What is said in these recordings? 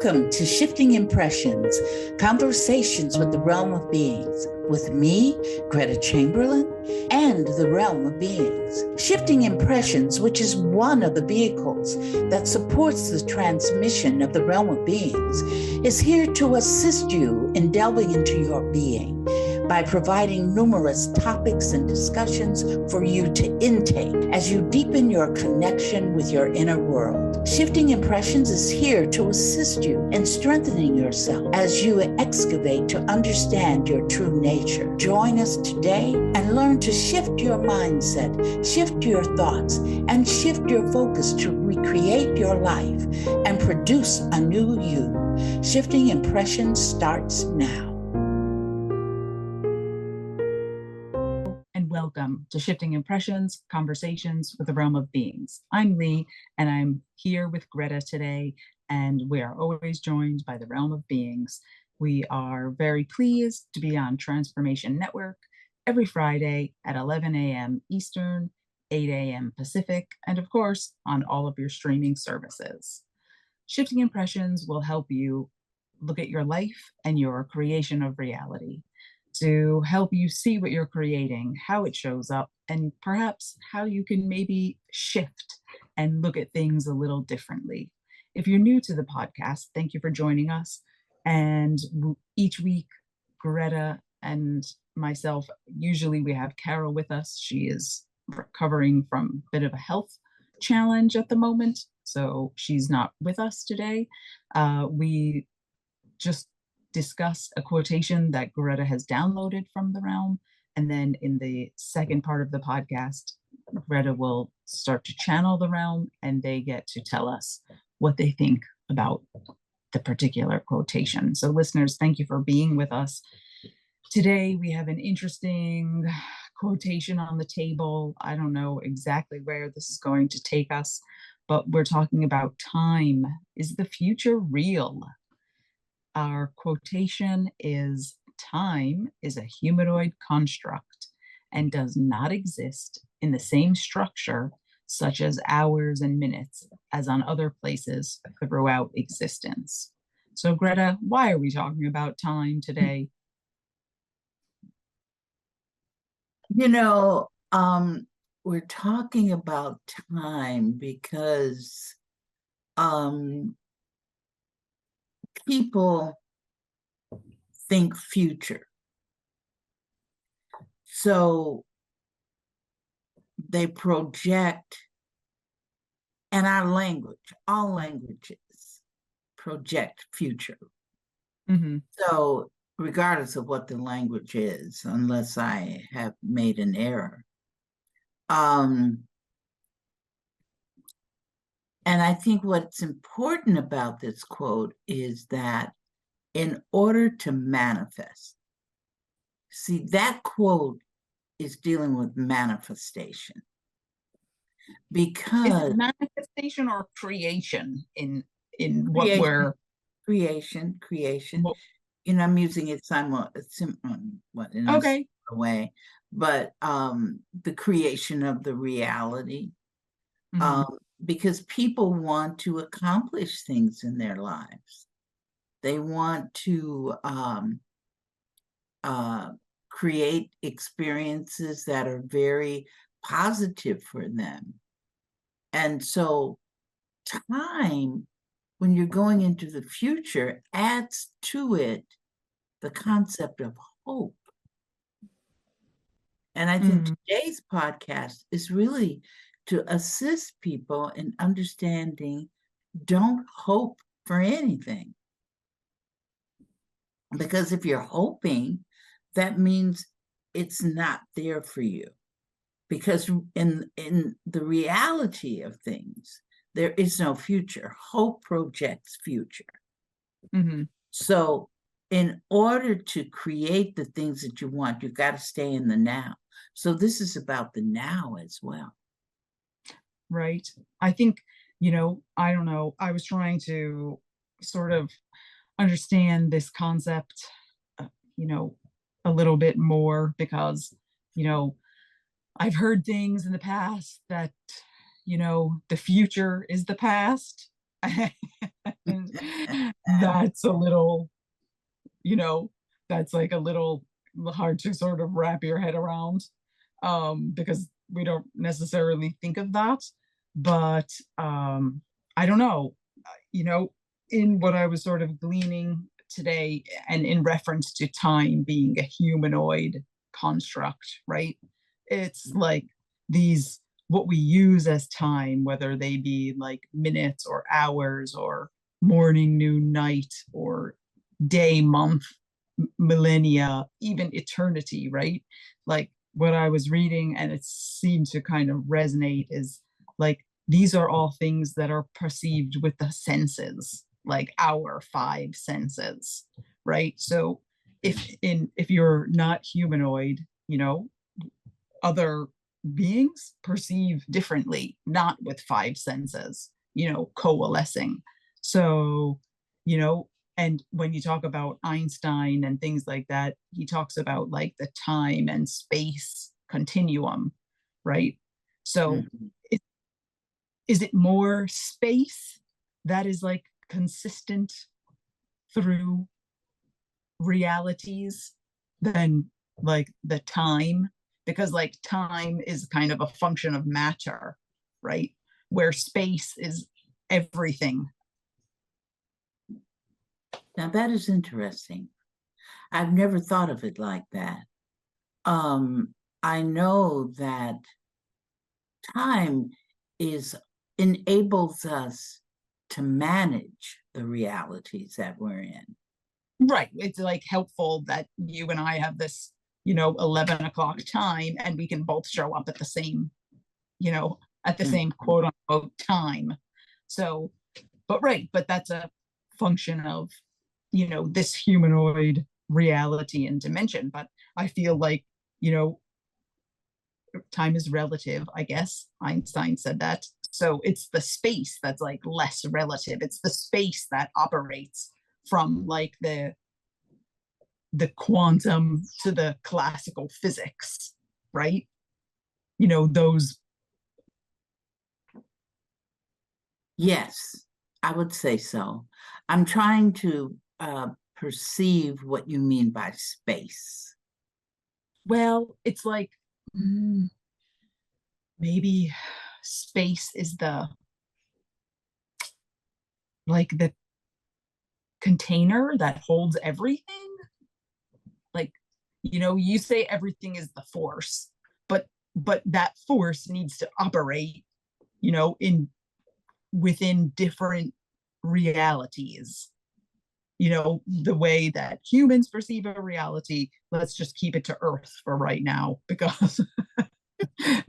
Welcome to Shifting Impressions, Conversations with the Realm of Beings, with me, Gretta Chamberlain, and the Realm of Beings. Shifting Impressions, which is one of the vehicles that supports the transmission of the Realm of Beings, is here to assist you in delving into your being by providing numerous topics and discussions for you to intake as you deepen your connection with your inner world. Shifting Impressions is here to assist you in strengthening yourself as you excavate to understand your true nature. Join us today and learn to shift your mindset, shift your thoughts, and shift your focus to recreate your life and produce a new you. Shifting Impressions starts now. Welcome to Shifting Impressions, Conversations with the Realm of Beings. I'm Leigh, and I'm here with Gretta today, and we are always joined by the Realm of Beings. We are very pleased to be on Transformation Network every Friday at 11 a.m. Eastern, 8 a.m. Pacific, and of course, on all of your streaming services. Shifting Impressions will help you look at your life and your creation of reality, to help you see what you're creating, how it shows up, and perhaps how you can maybe shift and look at things a little differently. If you're new to the podcast, thank you for joining us. And each week, Gretta and myself, usually we have Carol with us. She is recovering from a bit of a health challenge at the moment, so she's not with us today. We just discuss a quotation that Gretta has downloaded from the realm. And then in the second part of the podcast, Gretta will start to channel the realm and they get to tell us what they think about the particular quotation. So listeners, thank you for being with us. Today, we have an interesting quotation on the table. I don't know exactly where this is going to take us, but we're talking about time. Is the future real? Our quotation is, time is a humanoid construct and does not exist in the same structure, such as hours and minutes, as on other places throughout existence. So Gretta, why are we talking about time today? We're talking about time because people think future. So they project, and our language, all languages project future. Mm-hmm. So regardless of what the language is, unless I have made an error. And I think what's important about this quote is that in order to manifest, see, that quote is dealing with manifestation. Because is it manifestation or creation in what we're creation. Well, I'm using it in a okay way, but the creation of the reality. Mm-hmm. Because people want to accomplish things in their lives. They want to create experiences that are very positive for them. And so time, when you're going into the future, adds to it the concept of hope. And I think today's podcast is really to assist people in understanding, don't hope for anything. Because if you're hoping, that means it's not there for you. Because in the reality of things, there is no future. Hope projects future. Mm-hmm. So in order to create the things that you want, you've got to stay in the now. So this is about the now as well. Right. I think, I don't know, I was trying to sort of understand this concept, a little bit more because, I've heard things in the past that, the future is the past. That's a little, you know, that's like a little hard to sort of wrap your head around, because we don't necessarily think of that. But I don't know, you know, in what I was sort of gleaning today, and in reference to time being a humanoid construct, right? It's like these, what we use as time, whether they be like minutes or hours or morning, noon, night, or day, month, millennia, even eternity, right? Like what I was reading, and it seemed to kind of resonate, is like these are all things that are perceived with the senses, like our five senses, right? So if you're not humanoid, you know, other beings perceive differently, not with five senses, you know, coalescing. So, you know, and when you talk about Einstein and things like that, he talks about like the time and space continuum, right? So Mhm. is it more space that is like consistent through realities than like the time? Because like time is kind of a function of matter, right? Where space is everything. Now that is interesting. I've never thought of it like that. Um, I know that time is enables us to manage the realities that we're in. Right. It's like helpful that you and I have this, you know, 11 o'clock time, and we can both show up at the same, you know, at the Mm. same quote unquote time. So, but right, but that's a function of, you know, this humanoid reality and dimension. But I feel like, you know, time is relative, I guess. Einstein said that. So it's the space that's like less relative. It's the space that operates from like the quantum to the classical physics, right? You know, those. Yes, I would say so. I'm trying to perceive what you mean by space. Well, it's like maybe space is the, like the container that holds everything. Like, you know, you say everything is the force, but that force needs to operate, you know, in within different realities. You know, the way that humans perceive a reality, let's just keep it to Earth for right now, because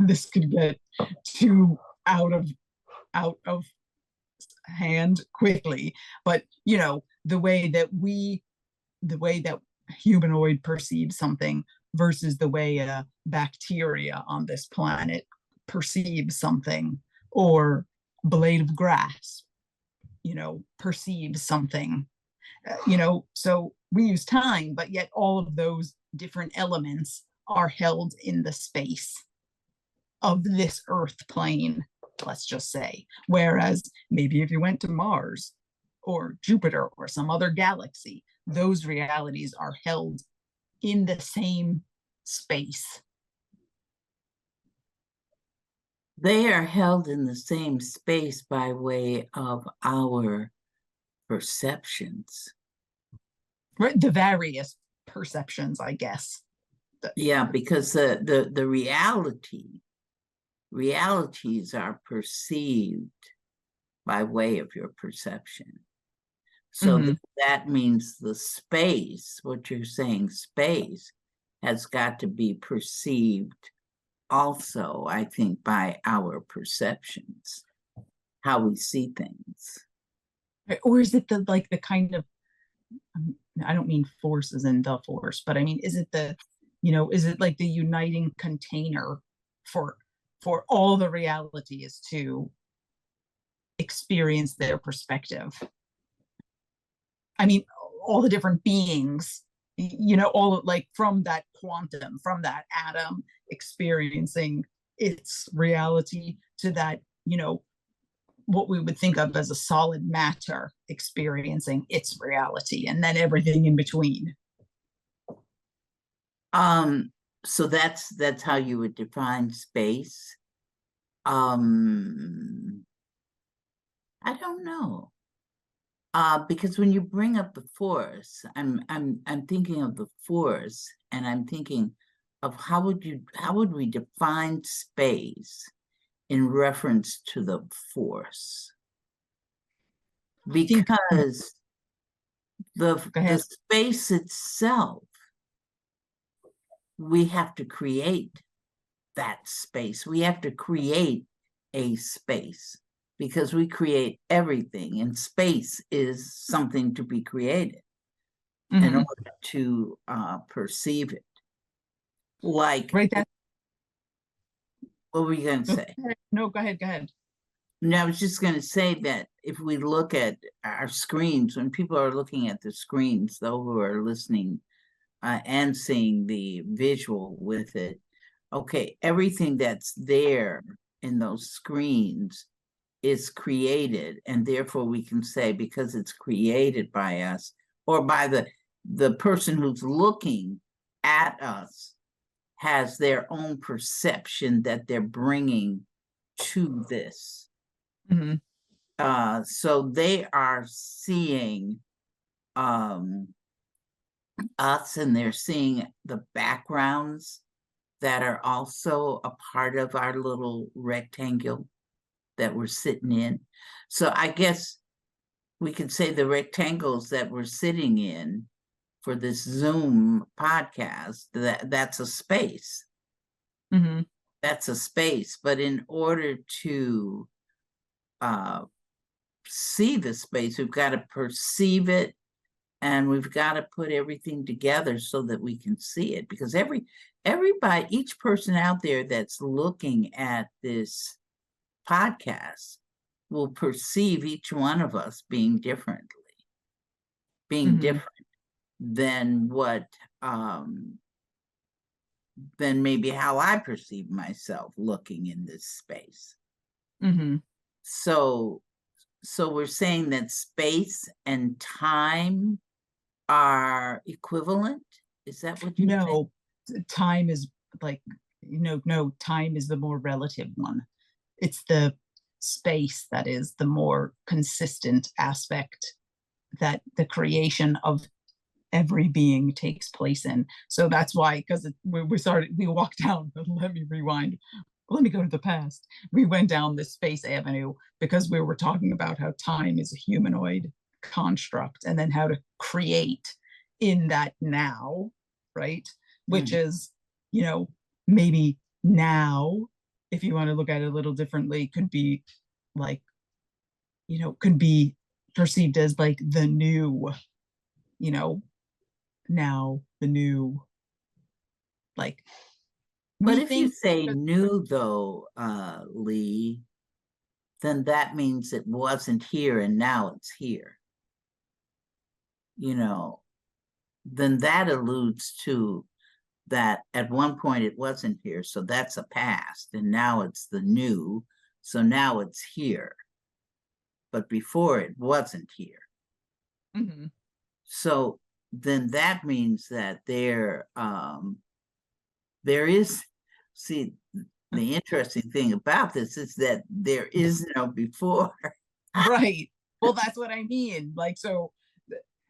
this could get too out of hand quickly. But you know, the way that humanoid perceives something versus the way a bacteria on this planet perceives something, or blade of grass, you know, perceives something. You know, so we use time, but yet all of those different elements are held in the space of this earth plane, let's just say. Whereas maybe if you went to Mars or Jupiter or some other galaxy, those realities are held in the same space. They are held in the same space by way of our perceptions. Right? The various perceptions, I guess. Yeah, because the realities are perceived by way of your perception. So Mhm. that means the space, what you're saying, space, has got to be perceived also, I think, by our perceptions, how we see things. Or is it the like the kind of, I don't mean force as in the force, but I mean, is it the, you know, is it like the uniting container for all the realities to experience their perspective? I mean, all the different beings, you know, all like from that quantum, from that atom experiencing its reality to that, you know, what we would think of as a solid matter experiencing its reality, and then everything in between. So that's how you would define space. I don't know. Because when you bring up the force, I'm thinking of the force, and I'm thinking of how would we define space in reference to the force? Because the space itself, we have to create that space. We have to create a space, because we create everything, and space is something to be created in order to perceive it. Like, right, what were you going to say? No, go ahead. No, I was just going to say that if we look at our screens, when people are looking at the screens, those who are listening and seeing the visual with it, okay, everything that's there in those screens is created, and therefore we can say, because it's created by us, or by the person who's looking at us, has their own perception that they're bringing to this. So they are seeing us, and they're seeing the backgrounds that are also a part of our little rectangle that we're sitting in. So I guess we could say the rectangles that we're sitting in for this Zoom podcast, that's a space. That's a space. But in order to see the space, we've got to perceive it, and we've got to put everything together so that we can see it. Because everybody, each person out there that's looking at this podcast will perceive each one of us being different than what than maybe how I perceive myself looking in this space. So we're saying that space and time are equivalent? Is that what you No, time is like, no, time is the more relative one. It's the space that is the more consistent aspect that the creation of every being takes place in. So that's why, because we walked down, let me rewind. Let me go to the past. We went down this space avenue because we were talking about how time is a humanoid construct, and then how to create in that now, right? Which is, maybe now, if you want to look at it a little differently, could be like, could be perceived as like the new, now the new, like. But if you say new, though, Leigh, then that means it wasn't here and now it's here. Then that alludes to that at one point it wasn't here, so that's a past, and now it's the new, so now it's here. But before it wasn't here. So then that means that there is, see, the interesting thing about this is that there is no before. Right. Well, that's what I mean. Like, so,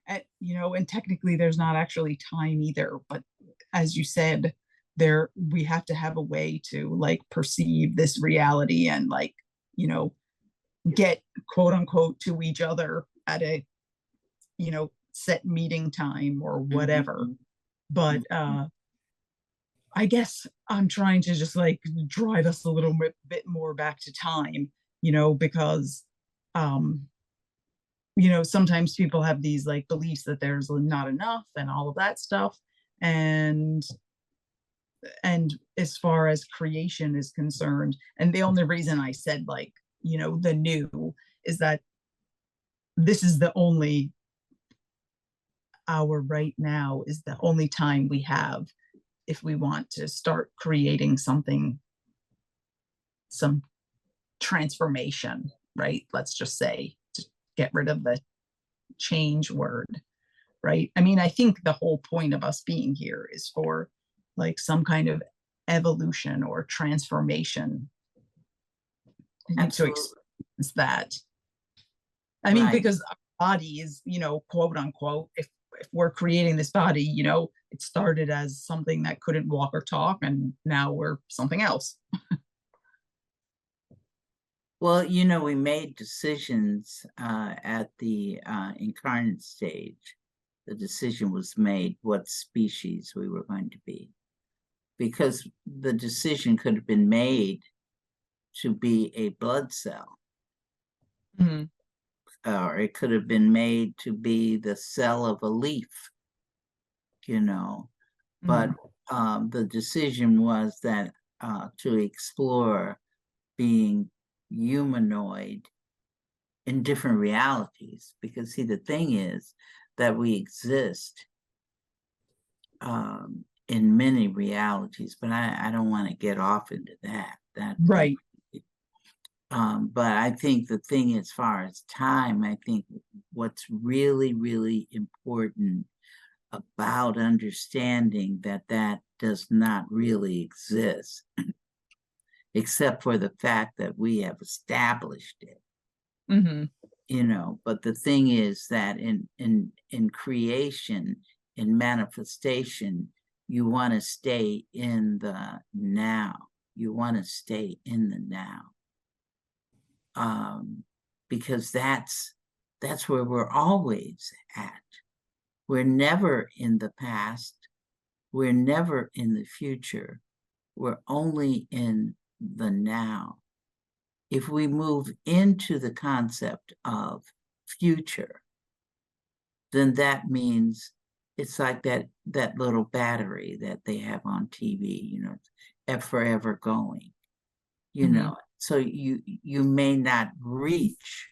and technically there's not actually time either, but as you said, we have to have a way to like perceive this reality and like, get quote unquote to each other at a, set meeting time or whatever. But I guess I'm trying to just like drive us a little bit more back to time, because sometimes people have these like beliefs that there's not enough and all of that stuff. And as far as creation is concerned, and the only reason I said like, the new, is that this is the only hour right now, is the only time we have if we want to start creating something, some transformation right? Let's just say, to get rid of the change word, right? I mean, I think the whole point of us being here is for like some kind of evolution or transformation. I need to experience that. I mean, because our body is, quote unquote, if we're creating this body, it started as something that couldn't walk or talk, and now we're something else. Well, we made decisions at the incarnate stage. The decision was made what species we were going to be, because the decision could have been made to be a blood cell. Mm-hmm. Or it could have been made to be the cell of a leaf, but the decision was that to explore being humanoid in different realities, because see, the thing is that we exist in many realities, but I don't want to get off into that right. But I think the thing, as far as time, I think what's really, really important about understanding that does not really exist, except for the fact that we have established it. But the thing is that in creation, in manifestation, you want to stay in the now. You want to stay in the now. Because that's where we're always at. We're never in the past. We're never in the future. We're only in the now. If we move into the concept of future, then that means it's like that little battery that they have on TV, forever going, so you may not reach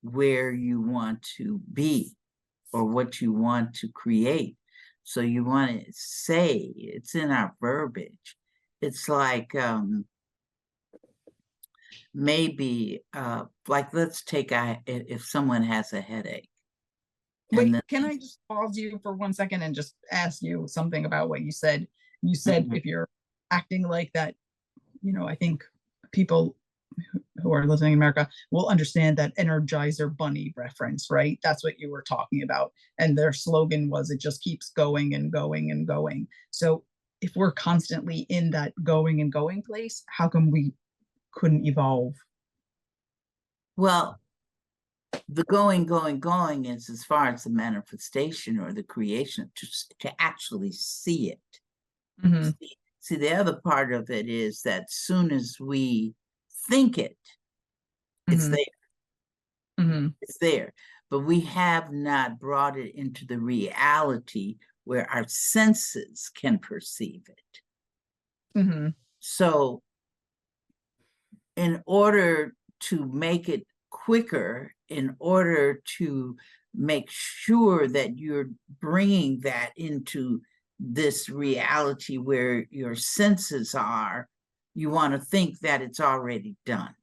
where you want to be or what you want to create. So you want to say, it's in our verbiage. It's like maybe like, let's take if someone has a headache. Wait, can I just pause you for 1 second and just ask you something about what you said? You said if you're acting like that, I think people who are listening in America will understand that Energizer Bunny reference, right? That's what you were talking about. And their slogan was, it just keeps going and going and going. So if we're constantly in that going and going place, how come we couldn't evolve? Well, the going is as far as the manifestation or the creation, to actually see it. See, the other part of it is that soon as we think it, it's there. It's there. But we have not brought it into the reality where our senses can perceive it. So in order to make it quicker, in order to make sure that you're bringing that into this reality where your senses are, you want to think that it's already done,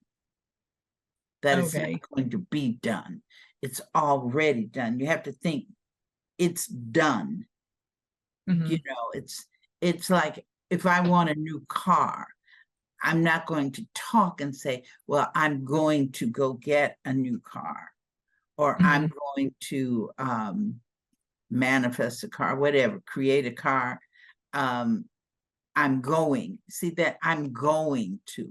that it's not going to be done. It's already done. You have to think it's done. It's like, if I want a new car, I'm not going to talk and say, well, I'm going to go get a new car, or I'm going to manifest a car, whatever, create a car. I'm going. See, that I'm going to.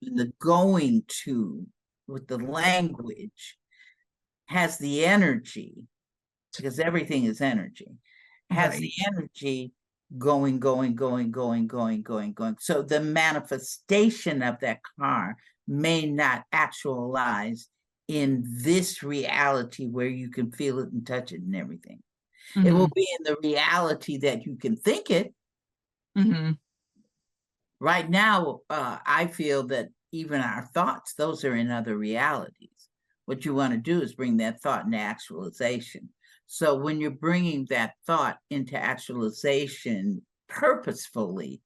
The going to, with the language, has the energy, because everything is energy, has the energy going. So the manifestation of that car may not actualize in this reality where you can feel it and touch it and everything. It will be in the reality that you can think it. Right now, I feel that even our thoughts, those are in other realities. What you want to do is bring that thought into actualization. So when you're bringing that thought into actualization, purposefully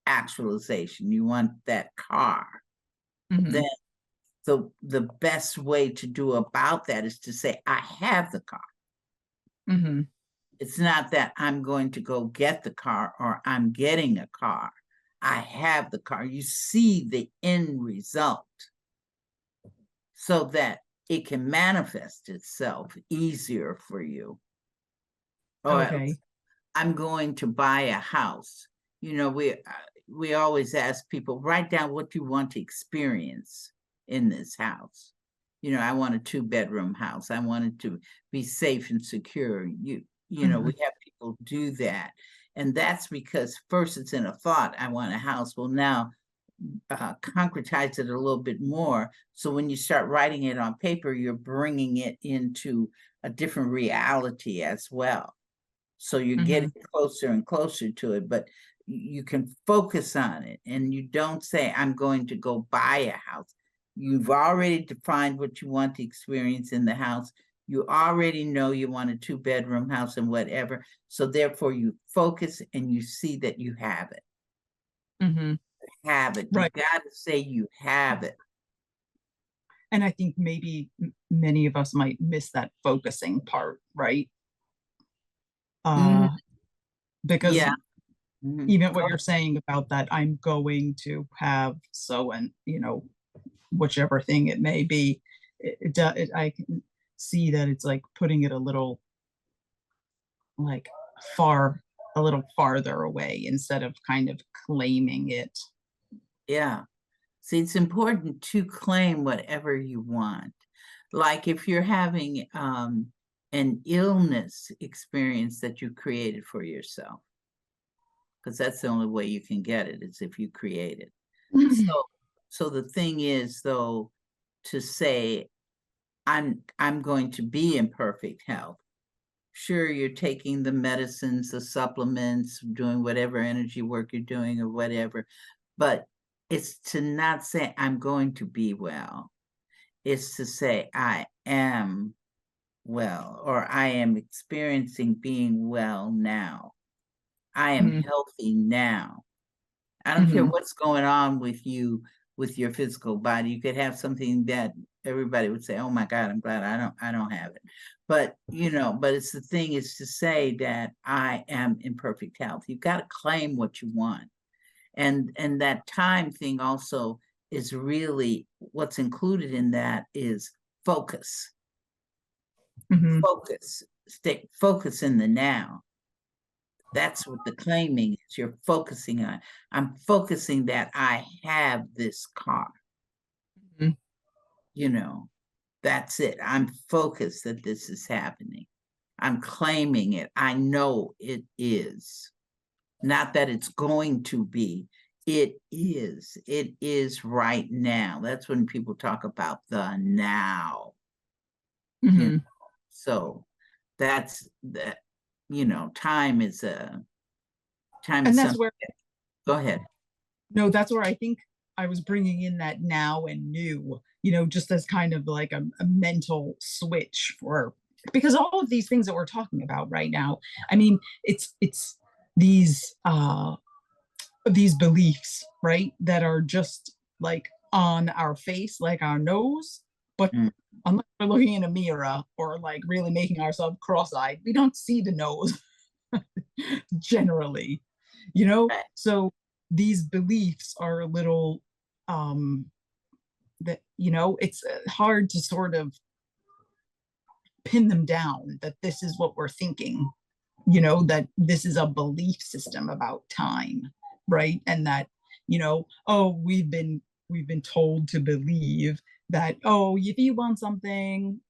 actualization, you want that car Mhm. then the best way to do about that is to say, I have the car. Mhm. It's not that I'm going to go get the car or I'm getting a car. I have the car. You see the end result so that it can manifest itself easier for you. Or Okay. I'm going to buy a house. You know, we always ask people, write down what you want to experience in this house. You know, I want a 2-bedroom house. I want it to be safe and secure. You know, we have people do that. And that's because first it's in a thought, I want a house. Well, now concretize it a little bit more. So when you start writing it on paper, you're bringing it into a different reality as well. So you're getting closer and closer to it, but you can focus on it and you don't say, I'm going to go buy a house. You've already defined what you want to experience in the house. You already know you want a 2-bedroom house and whatever. So therefore you focus and you see that you have it. Have it. Right. You got to say you have it. And I think maybe many of us might miss that focusing part, right? Because Yeah. even what you're saying about that, I'm going to have so, and whichever thing it may be, I can see that it's like putting it a little like a little farther away instead of kind of claiming it. Yeah. See, it's important to claim whatever you want. Like if you're having an illness experience that you created for yourself, because that's the only way you can get it, is if you create it. So the thing is, though, to say, I'm going to be in perfect health. Sure, you're taking the medicines, the supplements, doing whatever energy work you're doing or whatever, but it's to not say I'm going to be well. It's to say I am well, or I am experiencing being well now. I am healthy now. I don't care what's going on with you, with your physical body. You could have something that everybody would say, oh my God, I'm glad I don't have it. But, but it's the thing is to say that I am in perfect health. You've got to claim what you want. And that time thing also is really what's included in that is focus. Focus. Stay focus in the now. That's what the claiming is. You're focusing on. I'm focusing that I have this car. That's it. I'm focused that this is happening. I'm claiming it. I know it is. Not that it's going to be. It is. It is right now. That's when people talk about the now. So that's that. Time is time. And that's where. Go ahead. No, that's where I think I was bringing in that now and new, just as kind of like a mental switch because all of these things that we're talking about right now, I mean, it's these beliefs, right, that are just like on our face, like our nose, but unless we're looking in a mirror or like really making ourselves cross-eyed, we don't see the nose generally, so these beliefs are a little that it's hard to sort of pin them down that this is what we're thinking, that this is a belief system about time, right? And that we've been told to believe that if you want something,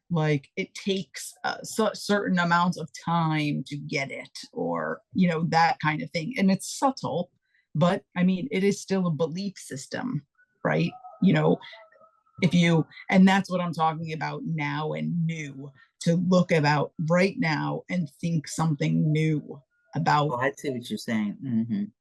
like it takes certain amounts of time to get it, or that kind of thing. And it's subtle, but I mean, it is still a belief system, right? And that's what I'm talking about now and new, to look about right now and think something new about. I see what you're saying.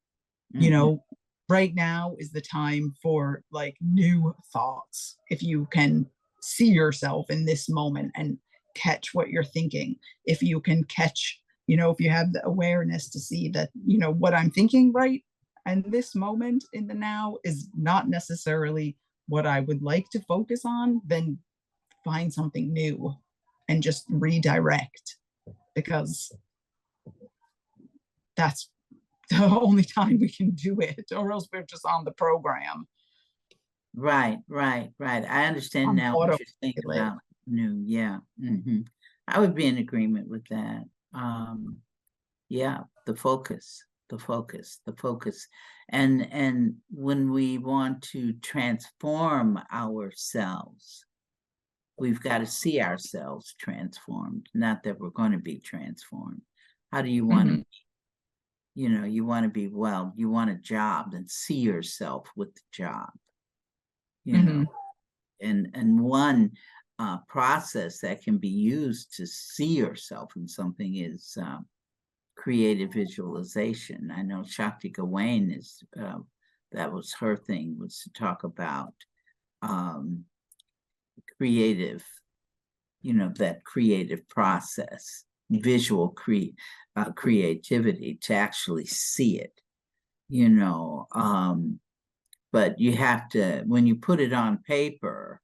Right now is the time for like new thoughts. If you can see yourself in this moment and catch what you're thinking, if you can catch, if you have the awareness to see that, what I'm thinking, right, and this moment in the now is not necessarily what I would like to focus on, then find something new and just redirect, because that's the only time we can do it, or else we're just on the program. Right. I understand now what you're saying about new. Yeah. I would be in agreement with that. Yeah, the focus. And when we want to transform ourselves, we've got to see ourselves transformed, not that we're going to be transformed. How do you want to be? You want to be, well, you want a job, then see yourself with the job. And one process that can be used to see yourself in something is creative visualization. I know Shakti Gawain is, that was her thing, was to talk about creative, that creative process, visual creativity, to actually see it, but you have to, when you put it on paper,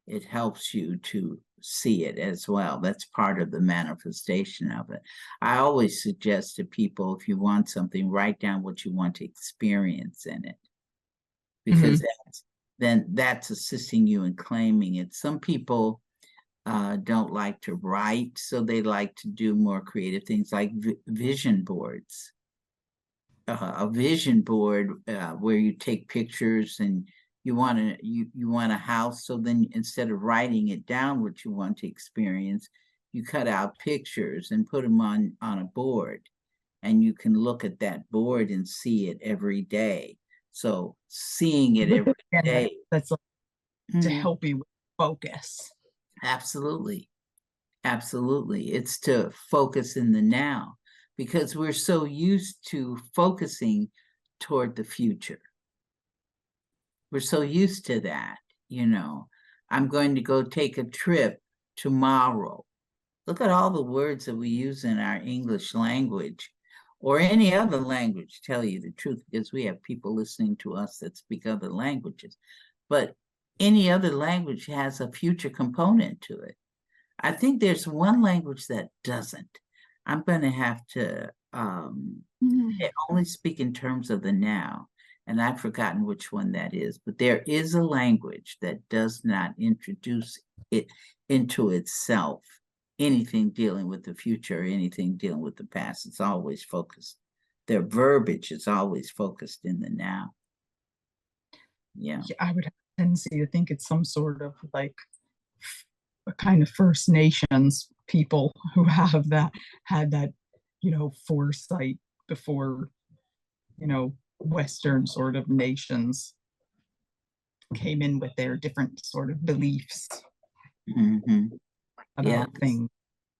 it helps you to see it as well. That's part of the manifestation of it. I always suggest to people, if you want something, write down what you want to experience in it, because that's assisting you in claiming it. Some people don't like to write, so they like to do more creative things like vision boards. A vision board where you take pictures and you want a house, so then instead of writing it down what you want to experience, you cut out pictures and put them on a board, and you can look at that board and see it every day. So seeing it every day, that's to help you focus. Absolutely. It's to focus in the now, because we're so used to focusing toward the future. We're so used to that, I'm going to go take a trip tomorrow. Look at all the words that we use in our English language or any other language, tell you the truth, because we have people listening to us that speak other languages. But any other language has a future component to it. I think there's one language that doesn't. I'm going to have to only speak in terms of the now, and I've forgotten which one that is, but there is a language that does not introduce it into itself, anything dealing with the future, anything dealing with the past. It's always focused. Their verbiage is always focused in the now. Yeah, I would have a tendency to think it's some sort of like a kind of First Nations people who had that foresight before Western sort of nations came in with their different sort of beliefs about things.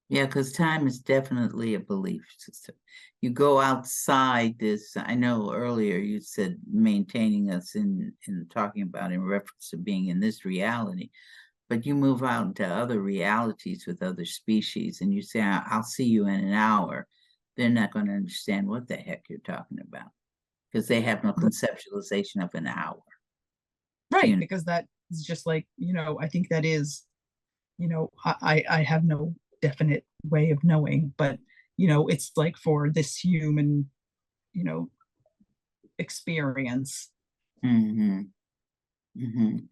Yeah, because time is definitely a belief system. You go outside this, I know earlier you said maintaining us in talking about in reference to being in this reality, but you move out into other realities with other species and you say, I'll see you in an hour. They're not going to understand what the heck you're talking about, because they have no conceptualization of an hour. Right, because that is just like, I think that is, I have no definite way of knowing, but, it's like for this human, experience.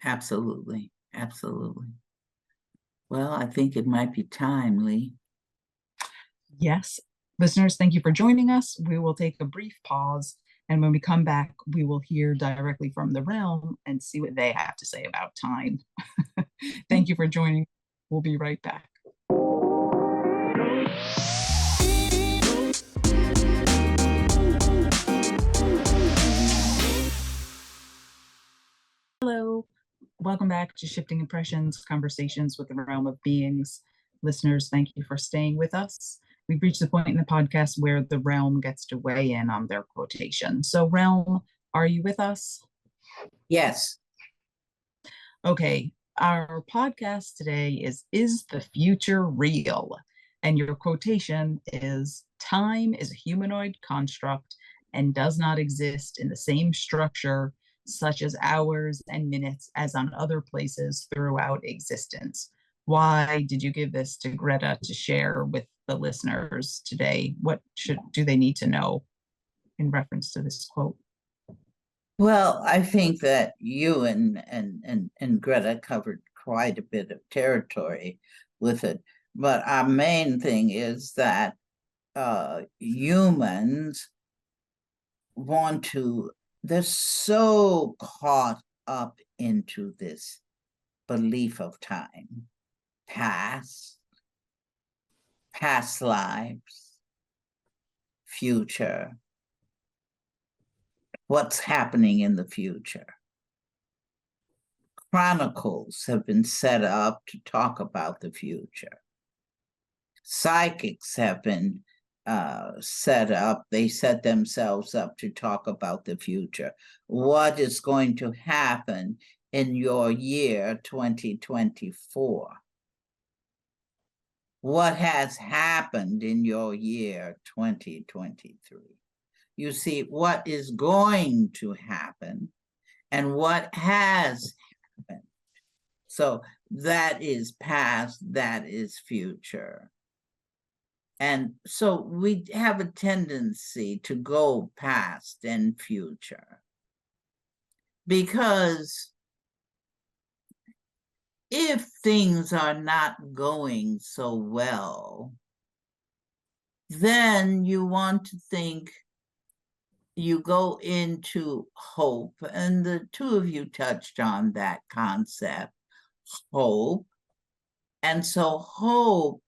Absolutely. Well, I think it might be time, Leigh. Yes. Listeners, thank you for joining us. We will take a brief pause, and when we come back, we will hear directly from the realm and see what they have to say about time. Thank you for joining. We'll be right back. Hello. Welcome back to Shifting Impressions, Conversations with the Realm of Beings. Listeners, thank you for staying with us. We've reached the point in the podcast where the realm gets to weigh in on their quotation. So, realm, are you with us? Yes. Okay. Our podcast today is the future real? And your quotation is, time is a humanoid construct and does not exist in the same structure, such as hours and minutes, as on other places throughout existence. Why did you give this to Gretta to share with the listeners today? What do they need to know in reference to this quote? Well, I think that you and Greta covered quite a bit of territory with it. But our main thing is that humans they're so caught up into this belief of time, past lives, future, what's happening in the future. Chronicles have been set up to talk about the future. Psychics have been set up, they set themselves up to talk about the future. What is going to happen in your year 2024? What has happened in your year 2023? You see, what is going to happen and what has happened. So that is past, that is future. And so we have a tendency to go past and future, because if things are not going so well, then you want to think, you go into hope, and the two of you touched on that concept, hope. And so hope,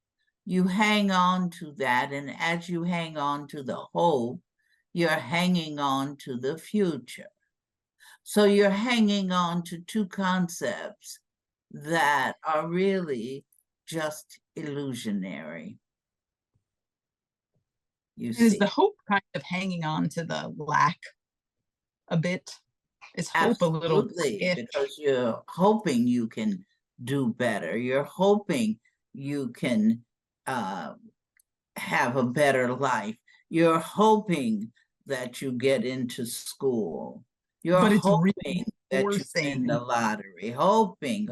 you hang on to that, and as you hang on to the hope, you're hanging on to the future. So you're hanging on to two concepts that are really just illusionary. You see. Is the hope kind of hanging on to the lack a bit? Is hope Absolutely, a little because you're hoping you can do better. You're hoping you can have a better life. You're hoping that you get into school. You're hoping that you win the lottery. Hoping.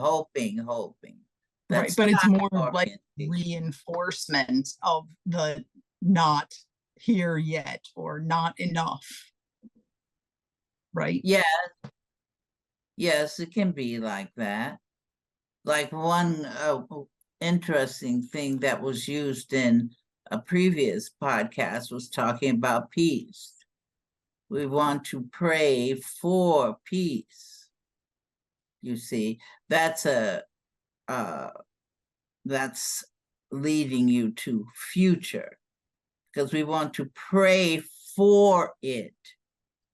Right, but it's more like reinforcement of the not here yet or not enough. Right? Yes, it can be like that. Like one interesting thing that was used in a previous podcast was talking about peace. We want to pray for peace. You see, that's leading you to future, because we want to pray for it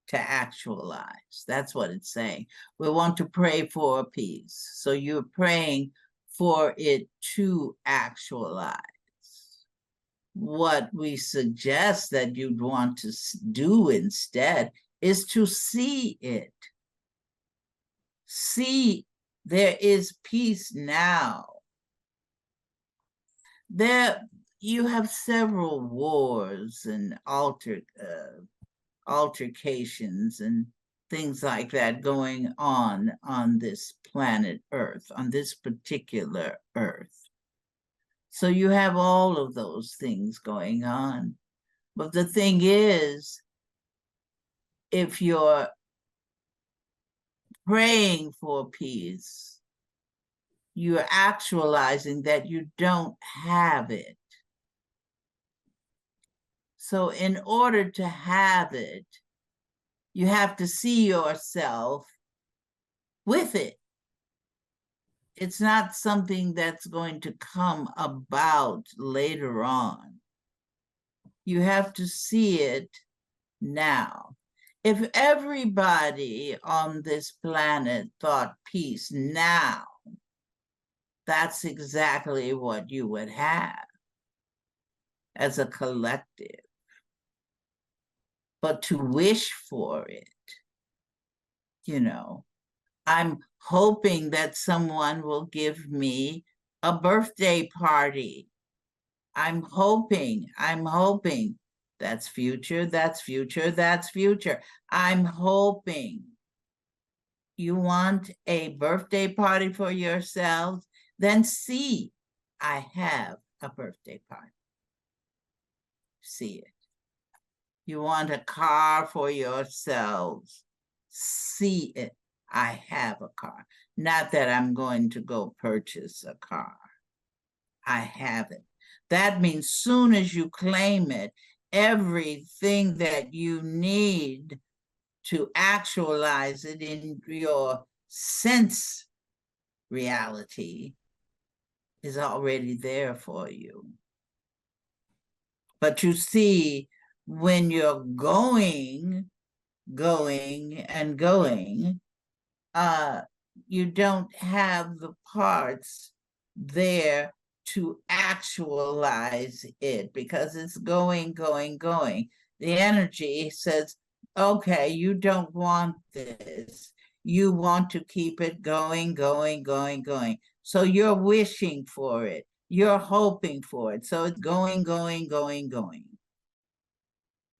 to actualize. That's what it's saying. We want to pray for peace. So you're praying for it to actualize. What we suggest that you'd want to do instead is to see it. See, there is peace now. You have several wars and altercations and things like that going on this planet Earth, on this particular Earth. So you have all of those things going on. But the thing is, if you're praying for peace, you're actualizing that you don't have it. So in order to have it, you have to see yourself with it. It's not something that's going to come about later on. You have to see it now. If everybody on this planet thought peace now, that's exactly what you would have as a collective. But to wish for it, I'm hoping that someone will give me a birthday party. I'm hoping That's future, that's future, that's future. I'm hoping. You want a birthday party for yourselves? Then see, I have a birthday party. See it. You want a car for yourselves? See it. I have a car. Not that I'm going to go purchase a car. I have it. That means soon as you claim it, everything that you need to actualize it in your sense reality is already there for you. But you see, when you're going, and going, you don't have the parts there to actualize it because it's going. The energy says, okay, you don't want this. You want to keep it going. So you're wishing for it. You're hoping for it. So it's going.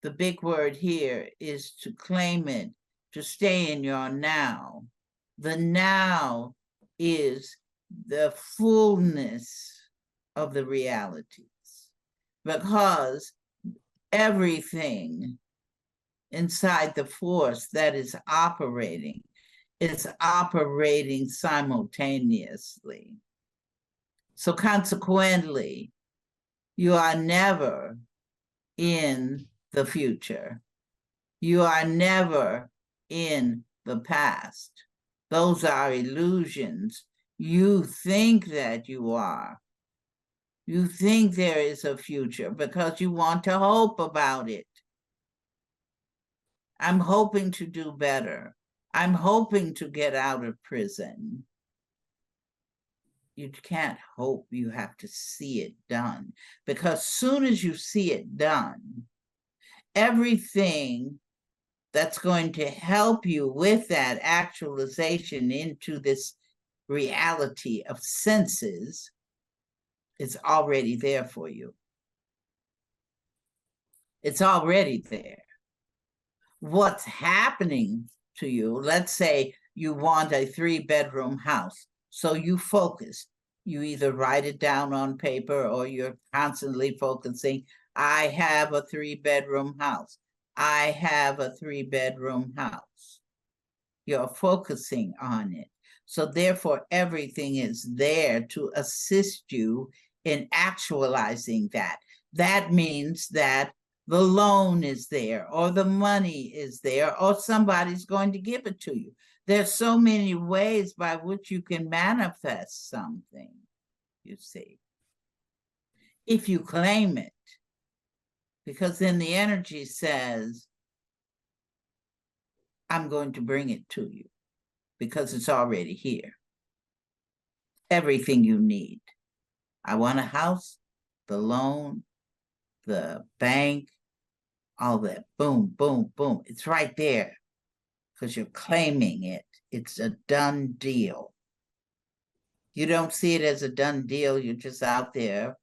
The big word here is to claim it, to stay in your now. The now is the fullness of the realities, because everything inside the force that is operating simultaneously. So consequently, you are never in the future. You are never in the past. Those are illusions. You think that you are. You think there is a future because you want to hope about it. I'm hoping to do better. I'm hoping to get out of prison. You can't hope, you have to see it done. Because soon as you see it done, everything that's going to help you with that actualization into this reality of senses is already there for you. It's already there. What's happening to you, let's say you want a 3-bedroom house, so you focus. You either write it down on paper or you're constantly focusing, I have a 3-bedroom house. I have a 3-bedroom house. You're focusing on it. So therefore, everything is there to assist you in actualizing that. That means that the loan is there, or the money is there, or somebody's going to give it to you. There's so many ways by which you can manifest something, you see, if you claim it. Because then the energy says, I'm going to bring it to you because it's already here. Everything you need. I want a house, the loan, the bank, all that. Boom. It's right there because you're claiming it. It's a done deal. You don't see it as a done deal. You're just out there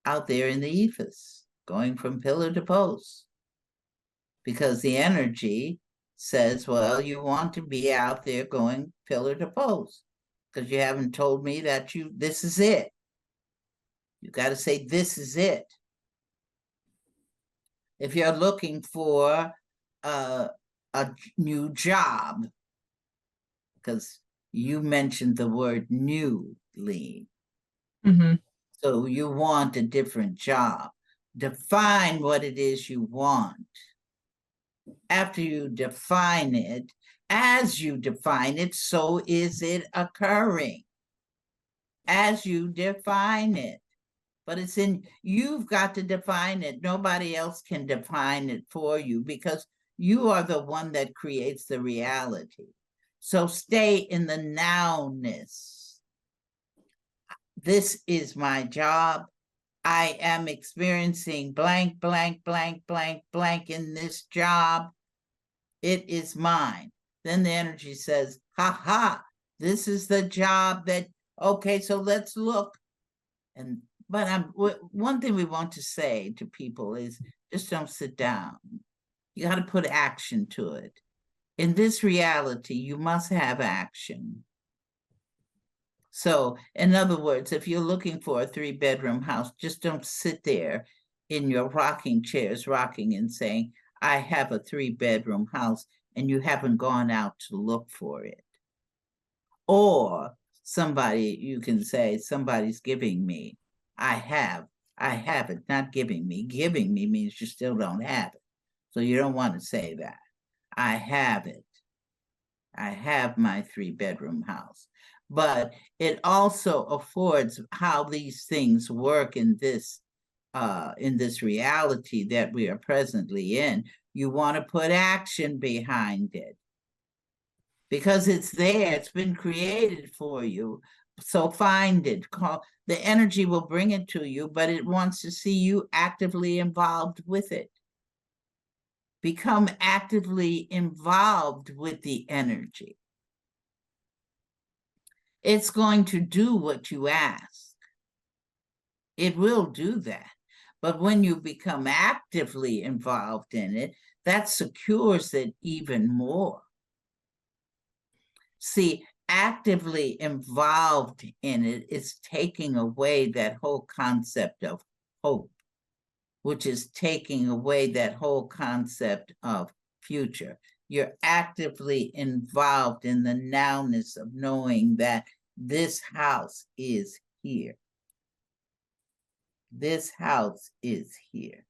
in the ethos, going from pillar to post. Because the energy says, well, you want to be out there going pillar to post because you haven't told me that this is it. You got to say, this is it. If you're looking for a new job, because you mentioned the word new, Leigh. Mm-hmm. So you want a different job. Define what it is you want. After you define it, as you define it, so is it occurring. As you define it. But it's you've got to define it. Nobody else can define it for you because you are the one that creates the reality. So stay in the nowness. This is my job. I am experiencing blank in this job. It is mine. Then the energy says, ha, this is the job that, okay, so let's look. But one thing we want to say to people is Just don't sit down. You got to put action to it. In this reality, you must have action. So, in other words, if you're looking for a 3-bedroom house, just don't sit there in your rocking chairs, rocking and saying, I have a 3-bedroom house, and you haven't gone out to look for it. Or somebody, you can say, somebody's giving me. I have it, not giving me. Giving me means you still don't have it. So you don't want to say that. I have it. I have my 3-bedroom house. But it also affords how these things work in this reality that we are presently in. You want to put action behind it because it's there. It's been created for you. So find it. The energy will bring it to you, but it wants to see you actively involved with it. Become actively involved with the energy. It's going to do what you ask. It will do that. But when you become actively involved in it, that secures it even more. See, actively involved in it is taking away that whole concept of hope, which is taking away that whole concept of future. You're actively involved in the nowness of knowing that this house is here. This house is here.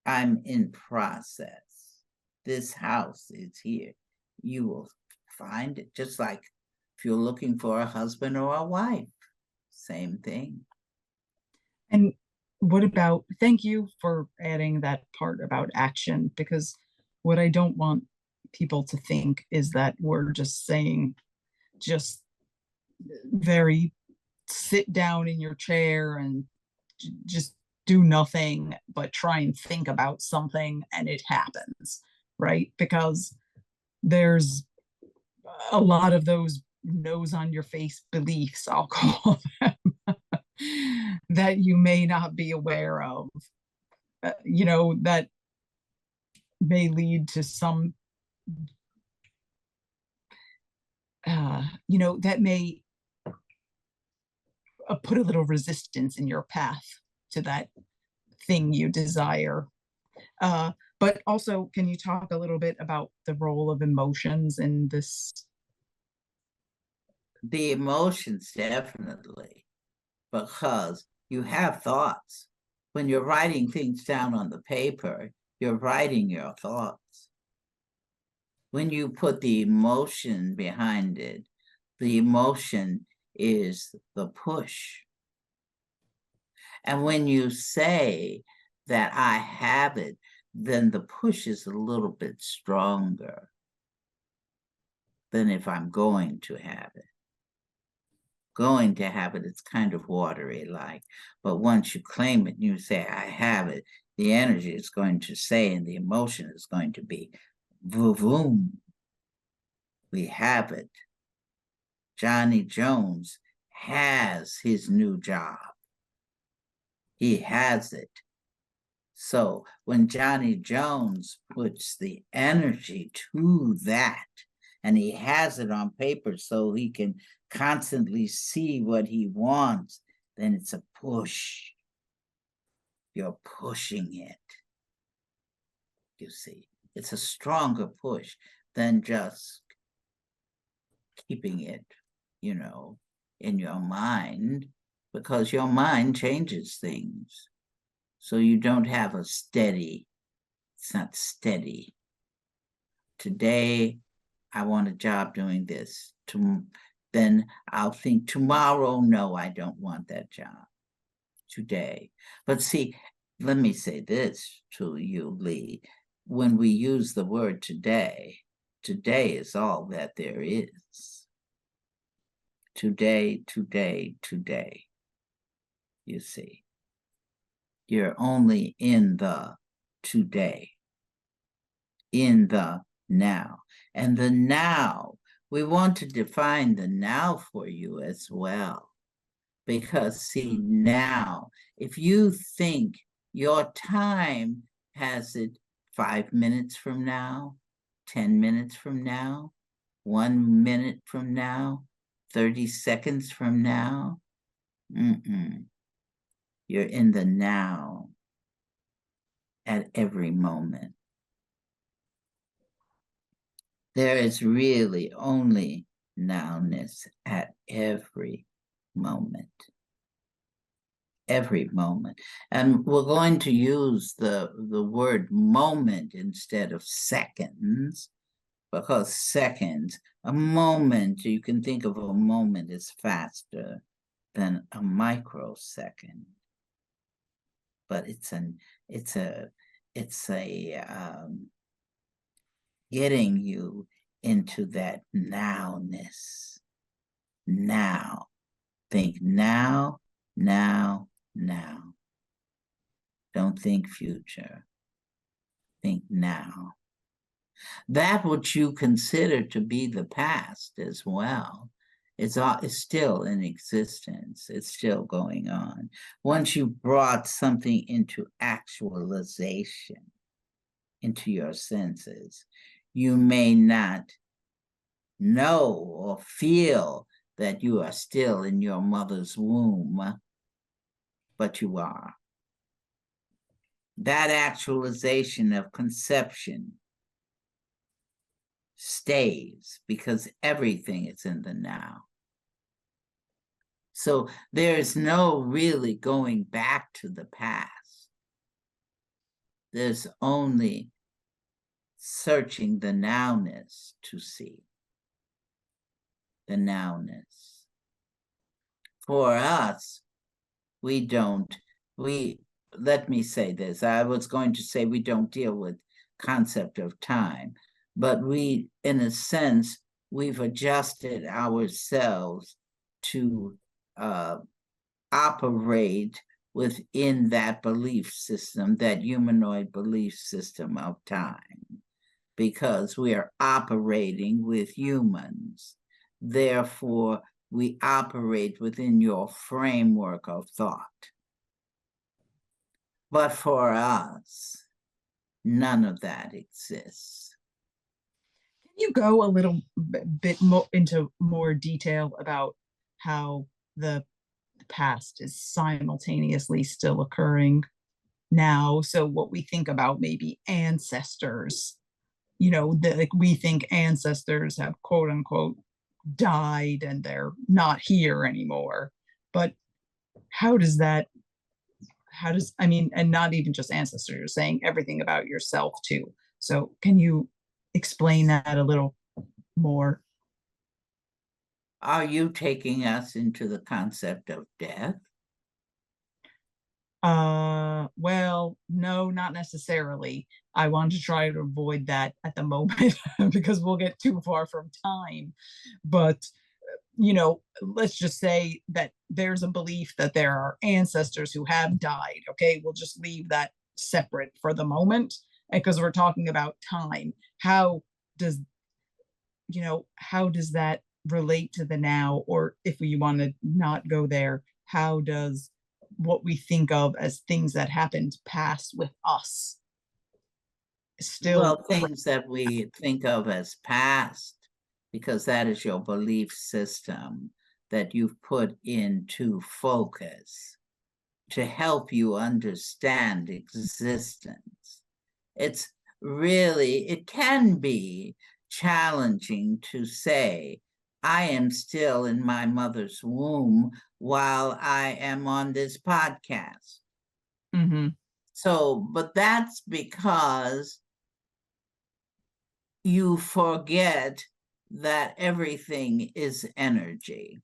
I'm in process. This house is here. You will find it, just like if you're looking for a husband or a wife, same thing. And what about, thank you for adding that part about action, because what I don't want people to think is that we're just saying, just very sit down in your chair and just do nothing but try and think about something and it happens, right? Because there's a lot of those nose on your face beliefs, I'll call them, that you may not be aware of, that may lead to some, that may put a little resistance in your path to that thing you desire. But also, can you talk a little bit about the role of emotions in this? The emotions, definitely, because you have thoughts. When you're writing things down on the paper, you're writing your thoughts. When you put the emotion behind it, the emotion is the push. And when you say that I have it, then the push is a little bit stronger than if I'm going to have it. Going to have it, it's kind of watery like, but once you claim it and you say, I have it, the energy is going to say, and the emotion is going to be, voom, we have it. Johnny Jones has his new job. He has it. So when Johnny Jones puts the energy to that, and he has it on paper so he can constantly see what he wants, then it's a push. You're pushing it. You see, it's a stronger push than just keeping it, in your mind, because your mind changes things. So you don't have a steady, it's not steady. Today, I want a job doing this. Then I'll think tomorrow, no, I don't want that job. Today. But see, let me say this to you, Leigh. When we use the word today, today is all that there is. Today, today, today. You see, you're only in the today, in the now. And the now, we want to define the now for you as well. Because see, now, if you think your time has it 5 minutes from now, 10 minutes from now, 1 minute from now, 30 seconds from now? You're in the now at every moment. There is really only nowness at every moment. Every moment. And we're going to use the word moment instead of seconds, because seconds, a moment, you can think of a moment as faster than a microsecond. But it's getting you into that nowness. Now. Think now, now, now. Don't think future. Think now. That which you consider to be the past as well is still in existence. It's still going on. Once you brought something into actualization, into your senses, you may not know or feel that you are still in your mother's womb, but you are. That actualization of conception stays because everything is in the now. So there's no really going back to the past. There's only searching the nowness to see. The nowness. For us, let me say this. I was going to say we don't deal with concept of time, but we, in a sense, we've adjusted ourselves to operate within that belief system, that humanoid belief system of time, because we are operating with humans. Therefore, we operate within your framework of thought. But for us, none of that exists. Can you go a little bit more into more detail about how the past is simultaneously still occurring now? So what we think about maybe ancestors, like we think ancestors have quote unquote died and they're not here anymore. But and not even just ancestors, you're saying everything about yourself too. So can you explain that a little more? Are you taking us into the concept of death? Well, no, not necessarily. I want to try to avoid that at the moment because we'll get too far from time. But, let's just say that there's a belief that there are ancestors who have died. Okay, we'll just leave that separate for the moment because we're talking about time. How does that relate to the now? Or if we want to not go there, how does what we think of as things that happened past with us still? Well, things that we think of as past, because that is your belief system that you've put into focus to help you understand existence. It can be challenging to say, I am still in my mother's womb while I am on this podcast. Mm-hmm. So, but that's because you forget that everything is energy.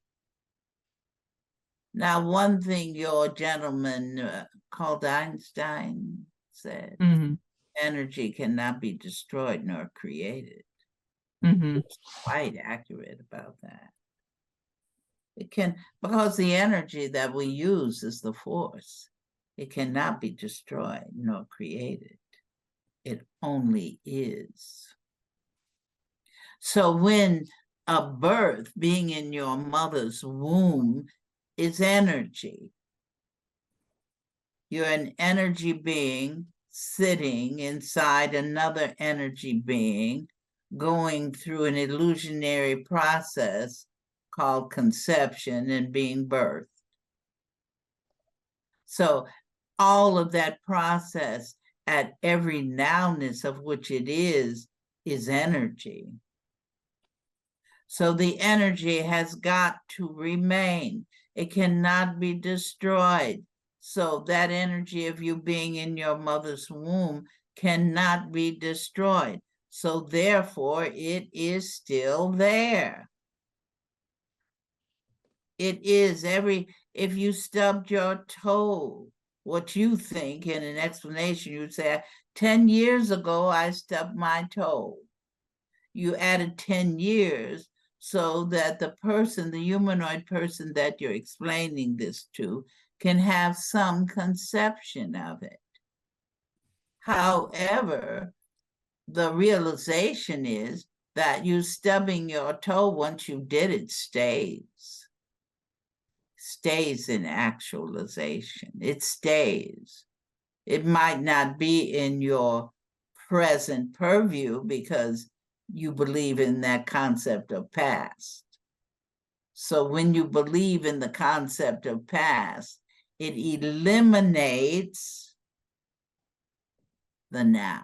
Now, one thing your gentleman called Einstein said, energy cannot be destroyed nor created. It's quite accurate about that. It can, because the energy that we use is the force. It cannot be destroyed nor created. It only is. So when a birth, being in your mother's womb, is energy. You're an energy being sitting inside another energy being, going through an illusionary process called conception and being birthed. So all of that process at every nowness of which it is energy. So the energy has got to remain. It cannot be destroyed. So that energy of you being in your mother's womb cannot be destroyed. So therefore, it is still there. It is if you stubbed your toe, what you think in an explanation, you'd say, 10 years ago, I stubbed my toe. You added 10 years so that the person, the humanoid person that you're explaining this to, can have some conception of it. However, the realization is that you stubbing your toe, once you did it, stays in actualization. It stays. It might not be in your present purview because you believe in that concept of past. So when you believe in the concept of past, it eliminates the now.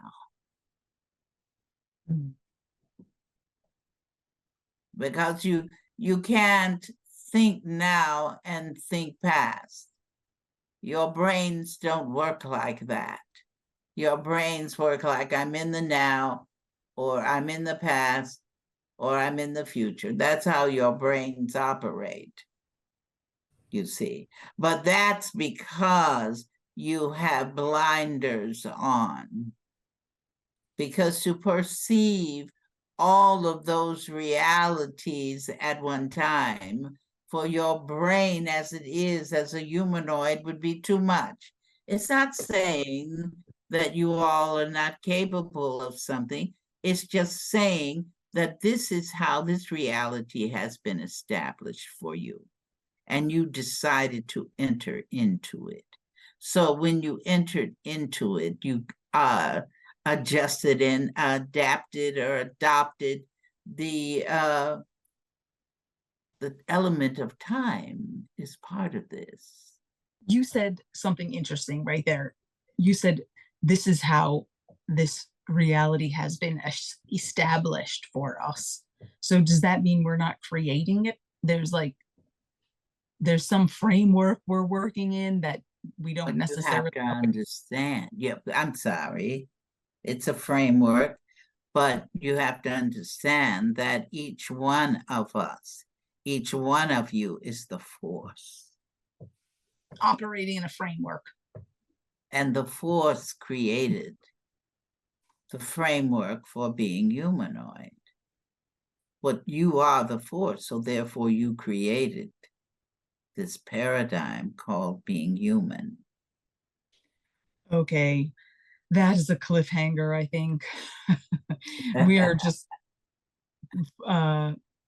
Because you can't think now and think past. Your brains don't work like that. Your brains work like I'm in the now, or I'm in the past, or I'm in the future. That's how your brains operate, you see. But that's because you have blinders on. Because to perceive all of those realities at one time for your brain as it is as a humanoid would be too much. It's not saying that you all are not capable of something. It's just saying that this is how this reality has been established for you. And you decided to enter into it. So when you entered into it, you adjusted and adapted or adopted the element of time is part of this. You said something interesting right there. You said, this is how this reality has been established for us. So does that mean we're not creating it? There's some framework we're working in that we don't necessarily have to understand. Yeah, I'm sorry. It's a framework, but you have to understand that each one of us, each one of you is the force. Operating in a framework. And the force created the framework for being humanoid. But you are the force, so therefore you created this paradigm called being human. Okay, that is a cliffhanger, I think. We are just,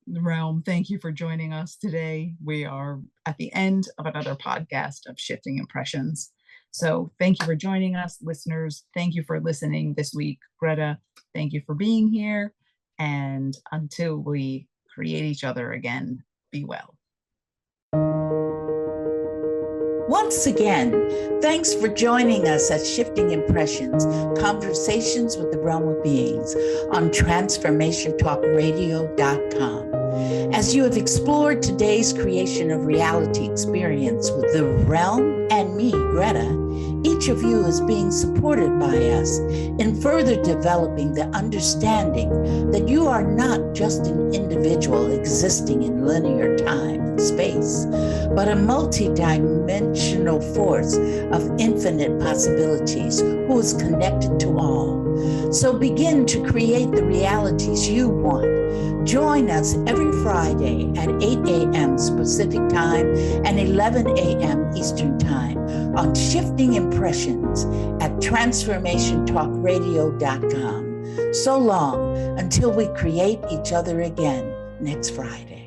Realm, thank you for joining us today. We are at the end of another podcast of Shifting Impressions. So thank you for joining us, listeners. Thank you for listening this week. Gretta, thank you for being here. And until we create each other again, be well. Once again, thanks for joining us at Shifting Impressions, Conversations with the Realm of Beings on TransformationTalkRadio.com. As you have explored today's creation of reality experience with the realm and me, Gretta, each of you is being supported by us in further developing the understanding that you are not just an individual existing in linear time and space, but a multi-dimensional force of infinite possibilities who is connected to all. So begin to create the realities you want. Join us every Friday at 8 a.m. Pacific Time and 11 a.m. Eastern Time on Shifting Impressions at TransformationTalkRadio.com. So long until we create each other again next Friday.